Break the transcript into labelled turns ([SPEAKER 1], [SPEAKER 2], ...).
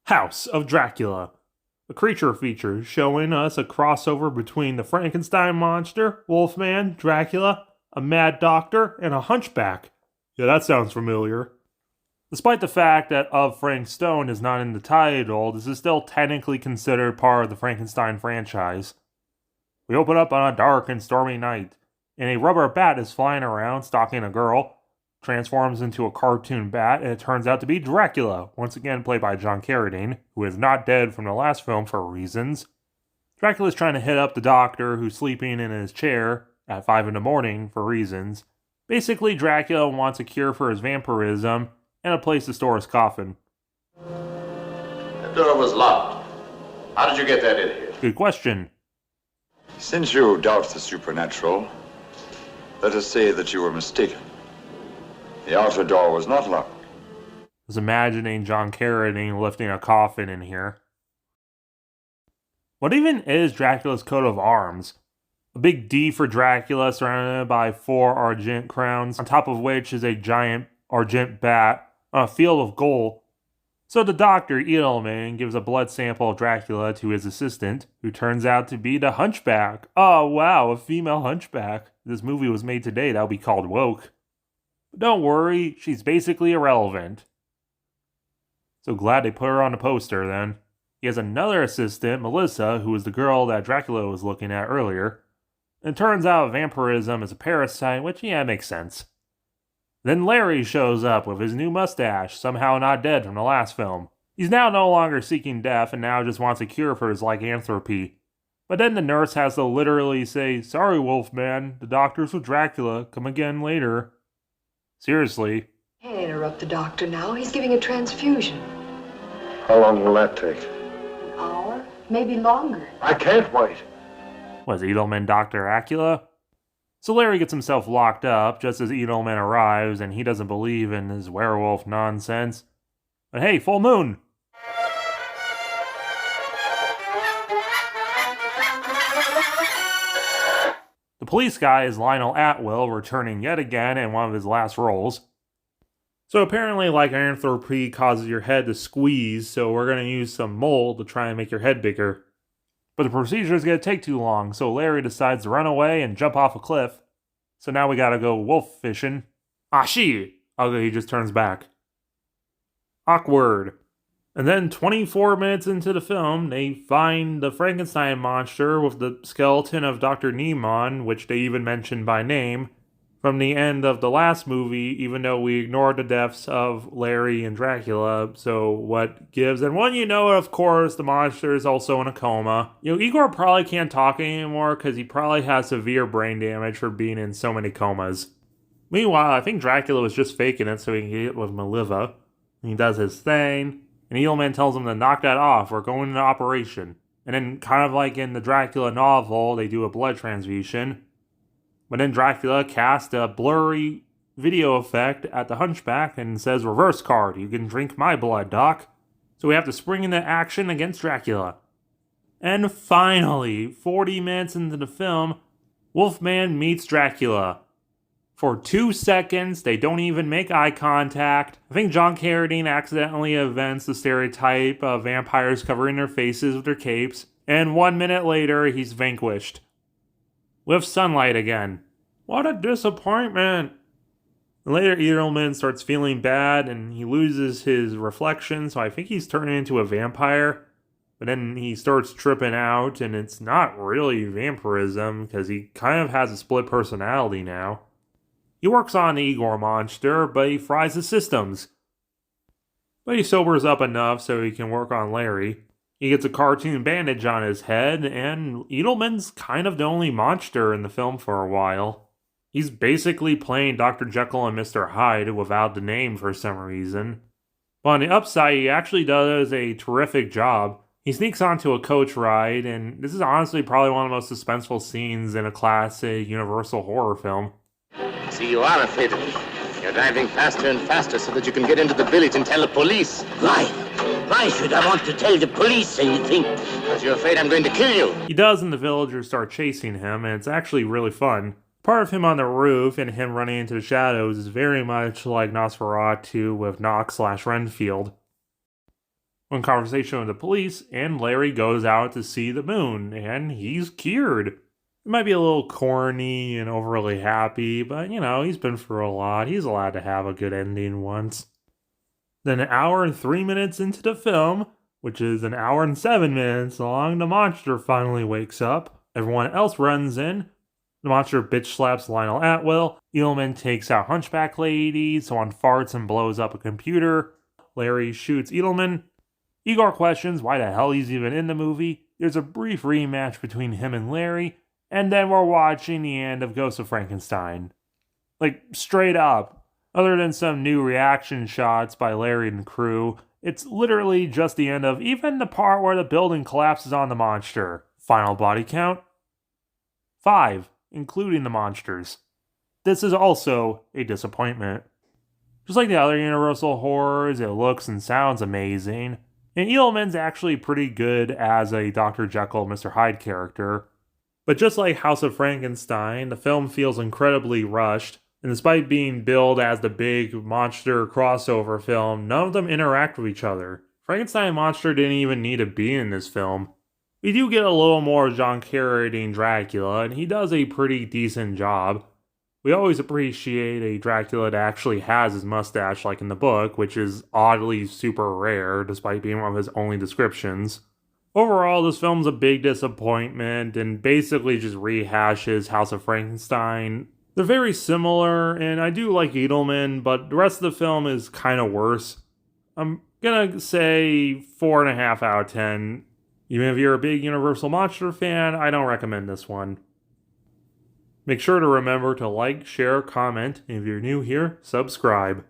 [SPEAKER 1] House of Dracula, a creature feature showing us a crossover between the Frankenstein monster, Wolfman, Dracula, a mad doctor, and a hunchback. Yeah, that sounds familiar. Despite the fact that Of Frank Stone is not in the title, this is still technically considered part of the Frankenstein franchise. We open up on a dark and stormy night, and a rubber bat is flying around, stalking a girl, transforms into a cartoon bat, and it turns out to be Dracula, once again played by John Carradine, who is not dead from the last film for reasons. Dracula's trying to hit up the doctor, who's sleeping in his chair at 5 in the morning for reasons. Basically, Dracula wants a cure for his vampirism and a place to store his coffin.
[SPEAKER 2] The door was locked. How did you get that in here?
[SPEAKER 1] Good question.
[SPEAKER 3] Since you doubt the supernatural, let us say that you were mistaken. The outer door was not locked.
[SPEAKER 1] I was imagining John Carradine lifting a coffin in here. What even is Dracula's coat of arms? A big D for Dracula surrounded by 4 argent crowns, on top of which is a giant argent bat on a field of gold. So the doctor, Edelman, gives a blood sample of Dracula to his assistant, who turns out to be the hunchback. Oh wow, a female hunchback. If this movie was made today, that would be called woke. But don't worry, she's basically irrelevant. So glad they put her on the poster then. He has another assistant, Melissa, who is the girl that Dracula was looking at earlier. And it turns out vampirism is a parasite, which yeah, makes sense. Then Larry shows up with his new mustache, somehow not dead from the last film. He's now no longer seeking death and now just wants a cure for his lycanthropy. But then the nurse has to literally say, "Sorry, Wolfman, the doctor's with Dracula, come again later." Seriously.
[SPEAKER 4] Can't interrupt the doctor now. He's giving a transfusion.
[SPEAKER 5] How long will that take?
[SPEAKER 4] An hour? Maybe longer.
[SPEAKER 5] I can't wait.
[SPEAKER 1] Was Edelman Dr. Acula? So Larry gets himself locked up just as Edelman arrives, and he doesn't believe in his werewolf nonsense. But hey, full moon! The police guy is Lionel Atwill, returning yet again in one of his last roles. So apparently lycanthropy causes your head to squeeze, so we're going to use some mold to try and make your head bigger. But the procedure is going to take too long, so Larry decides to run away and jump off a cliff. So now we gotta go wolf fishing. Ah, shit! Okay, he just turns back. Awkward. And then 24 minutes into the film, they find the Frankenstein monster with the skeleton of Dr. Niemann, which they even mentioned by name, from the end of the last movie, even though we ignored the deaths of Larry and Dracula, so what gives? And when you know, of course, the monster is also in a coma. You know, Igor probably can't talk anymore because he probably has severe brain damage for being in so many comas. Meanwhile, I think Dracula was just faking it so he can get with Maliva. He does his thing, and Edelman tells him to knock that off or go into operation. And then, kind of like in the Dracula novel, they do a blood transfusion. But then Dracula casts a blurry video effect at the hunchback and says, "Reverse card, you can drink my blood, Doc." So we have to spring into action against Dracula. And finally, 40 minutes into the film, Wolfman meets Dracula. For 2 seconds, they don't even make eye contact. I think John Carradine accidentally invents the stereotype of vampires covering their faces with their capes, and 1 minute later, he's vanquished. With sunlight again. What a disappointment! Later, Edelman starts feeling bad and he loses his reflection, so I think he's turning into a vampire. But then he starts tripping out, and it's not really vampirism because he kind of has a split personality now. He works on the Igor monster, but he fries his systems. But he sobers up enough so he can work on Larry. He gets a cartoon bandage on his head, and Edelman's kind of the only monster in the film for a while. He's basically playing Dr. Jekyll and Mr. Hyde without the name for some reason. But on the upside, he actually does a terrific job. He sneaks onto a coach ride, and this is honestly probably one of the most suspenseful scenes in a classic Universal horror film.
[SPEAKER 2] See, you are afraid of me. You're driving faster and faster so that you can get into the village and tell the police.
[SPEAKER 6] Why? Why should I want to tell the police anything?
[SPEAKER 2] Because you're afraid I'm going to kill you.
[SPEAKER 1] He does, and the villagers start chasing him, and it's actually really fun. Part of him on the roof and him running into the shadows is very much like Nosferatu with Knox/Renfield. In conversation with the police, and Larry goes out to see the moon, and he's cured. It might be a little corny and overly happy, but he's been through a lot. He's allowed to have a good ending once. Then an hour and 3 minutes into the film, which is an hour and 7 minutes long, the monster finally wakes up. Everyone else runs in. The monster bitch slaps Lionel Atwill. Edelman takes out Hunchback Lady, someone farts and blows up a computer. Larry shoots Edelman. Igor questions why the hell he's even in the movie. There's a brief rematch between him and Larry, and then we're watching the end of Ghost of Frankenstein. Like, straight up. Other than some new reaction shots by Larry and crew, it's literally just the end of even the part where the building collapses on the monster. Final body count? 5, including the monsters. This is also a disappointment. Just like the other Universal horrors, it looks and sounds amazing. And Edelman's actually pretty good as a Dr. Jekyll, Mr. Hyde character. But just like House of Frankenstein, the film feels incredibly rushed, and despite being billed as the big monster crossover film, none of them interact with each other. Frankenstein monster didn't even need to be in this film. We do get a little more John Carradine Dracula, and he does a pretty decent job. We always appreciate a Dracula that actually has his mustache like in the book, which is oddly super rare, despite being one of his only descriptions. Overall, this film's a big disappointment, and basically just rehashes House of Frankenstein. They're very similar, and I do like Edelman, but the rest of the film is kind of worse. I'm gonna say 4.5 out of 10. Even if you're a big Universal Monster fan, I don't recommend this one. Make sure to remember to like, share, comment, and if you're new here, subscribe.